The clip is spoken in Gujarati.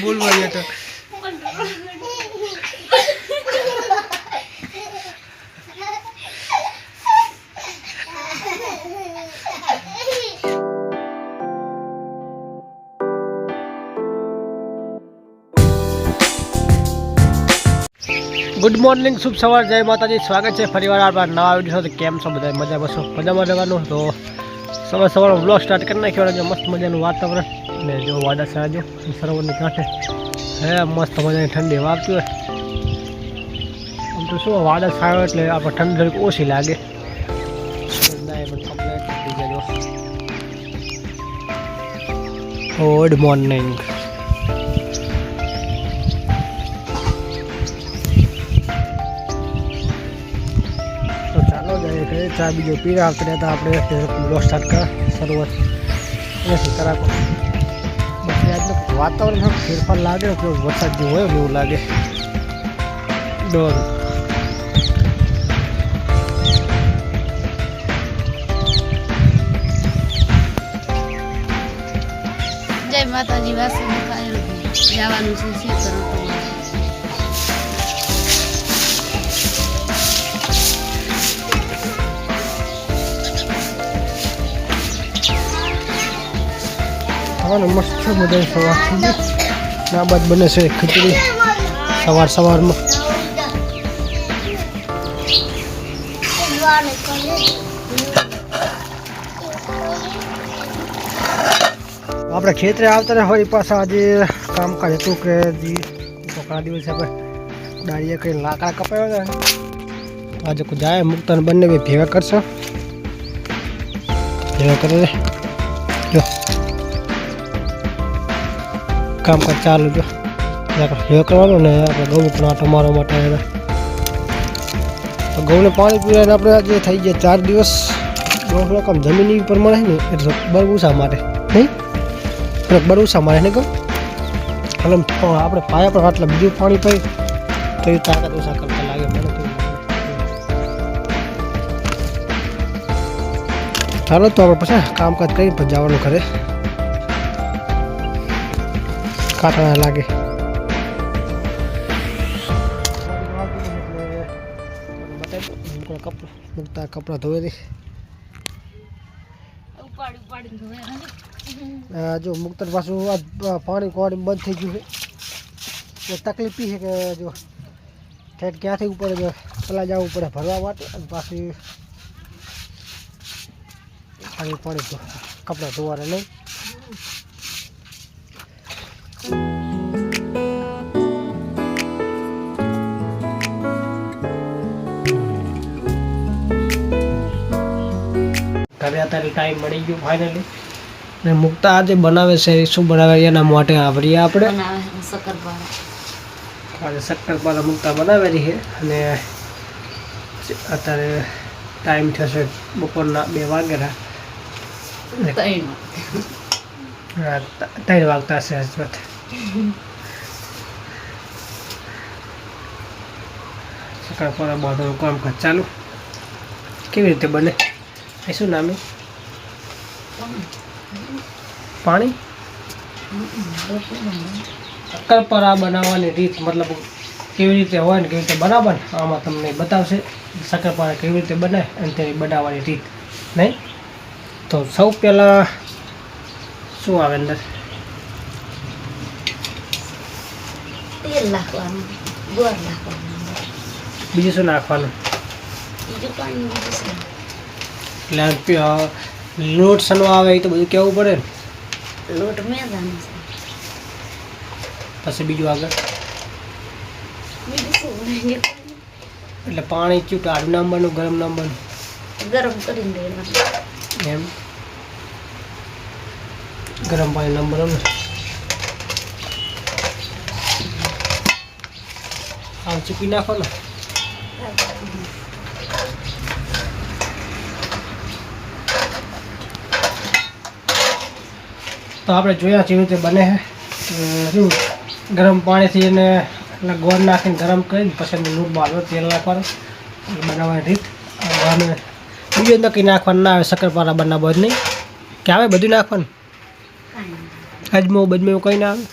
બોલવા ગયા તો ગુડ મોર્નિંગ, શુભ સવાર, જય માતાજી. સ્વાગત છે ફરીવાર આપણા નવા વિડીયો સાથે. કેમ છો બધા? મજા બસો મજામાં રહેવાનું. તો સવાર સવારનો બ્લોગ સ્ટાર્ટ કરી નાખ્યો. જો મસ્ત મજાનું વાતાવરણ ને જો વાદળછાયા જો સરોવરની કાંઠે હે મસ્ત મજાની ઠંડી વાગતી હોય. આમ તો શું વાદળછાયો એટલે આપણે ઠંડી થોડીક ઓછી લાગે. Good morning. ચા બીજો પીરા આપણે હતા આપણે બ્લોગ સ્ટાર્ટ કરા શરૂઆત એનાથી કરાકો. બાકી આજનું વાતાવરણ થોડું ફેરફાર લાગે તો વરસાદ જેવું હોય એવું લાગે. ડોર જય માતાજી. વાસુ જવાનું છે શેતર. મસ્ત બધા સવાર થઈ ગઈ. આ બાદ બને છે ખીચડી સવારમાં. આપણે ખેતરે આવતા ને ફરી પાછા આજે કામકાજ હતું કે ઘણા દિવસે આપણે દાળીએ કરીને લાકડા કપાવ્યા હતા. આજે કોઈ જાય મુક્તાને બંને બી ભેગા કરશો. ભેગા કરે જો કામકાજ ચાલુ જો ભેગો કરવાનું ને આપણે ઘઉં પણ આટો મારવા માટે ઘઉંને પાણી પીવાને આપણે આજે થઈ ગયા 4 દિવસ. કામ જમીન પ્રમાણે ને એટલે બરબૂસા માટે નહીં બરબૂસા મારે ને કહું એટલે આપણે પાયા પણ આટલા બીજું પાણી પાઈ તો એ તાકાત ઓછા કરતા લાગે મને તો. ચાલો તો આપણે પછી કામકાજ કરી પછી જવાનું ઘરે. કાંટા લાગે મૂકતા કપડાં ધોઈ દે. જો મુક્તર પાછું પાણી કોણી બંધ થઈ ગયું છે. તકલીફ છે કે જો ઠેઠ ક્યાંથી ઉપર પેલા જવું પડે ભરવા માટે અને પાછું પાણી કપડાં ધોવાના નહીં. ઘરે અત્યારે ટાઈમ મળી ગયો ફાઇનલી. ને મુક્તા આજે બનાવે છે શું બનાવે એના માટે આવરીએ આપણે. આજે શક્કરપારા મુક્તા બનાવેલી છે અને અત્યારે ટાઈમ થશે બપોરના 2 વાગ્યા 3 વાગતા હશે. શક્કરપારા બાંધવાનું કામકાજ ચાલુ. કેવી રીતે બને એ શું નામે પાણી શક્કરપારા બનાવવાની રીત મતલબ કેવી રીતે હોય ને કેવી રીતે બનાવવાની આમાં તમને બતાવશે. શક્કરપારા કેવી રીતે બનાવે અને તેની બનાવવાની રીત નહીં. તો સૌ પહેલાં શું આવે અંદર? તેલ નાખવાનું, ગોળ નાખવાનું, બીજું શું નાખવાનું? બીજું પાણી એટલે લોટ સનો આવે એ તો બધું કેવું પડે ને. લોટ મેદાનો છે. પછી બીજું આગળ એટલે પાણી ચૂ ટાઢું નાખવાનું ગરમ નાખવાનું? ગરમ કરીને દેવાનું. એમ ગરમ પાણી નાખવાનું ને આમ ચૂકી નાખવાનું. તો આપણે જોયા કેવી રીતે બને છે. શું ગરમ પાણીથી એને એટલે ગોળ નાખીને ગરમ કરીને પછી લૂટ બાળવો તેલ નાખવાનું બનાવવાની રીત. અને બીજું નક્કી નાખવાનું ના આવે શક્કરપારા બનાવવા જ નહીં કે આવે બધું નાખવાનું. અજમો બજમો કંઈ ના આવે.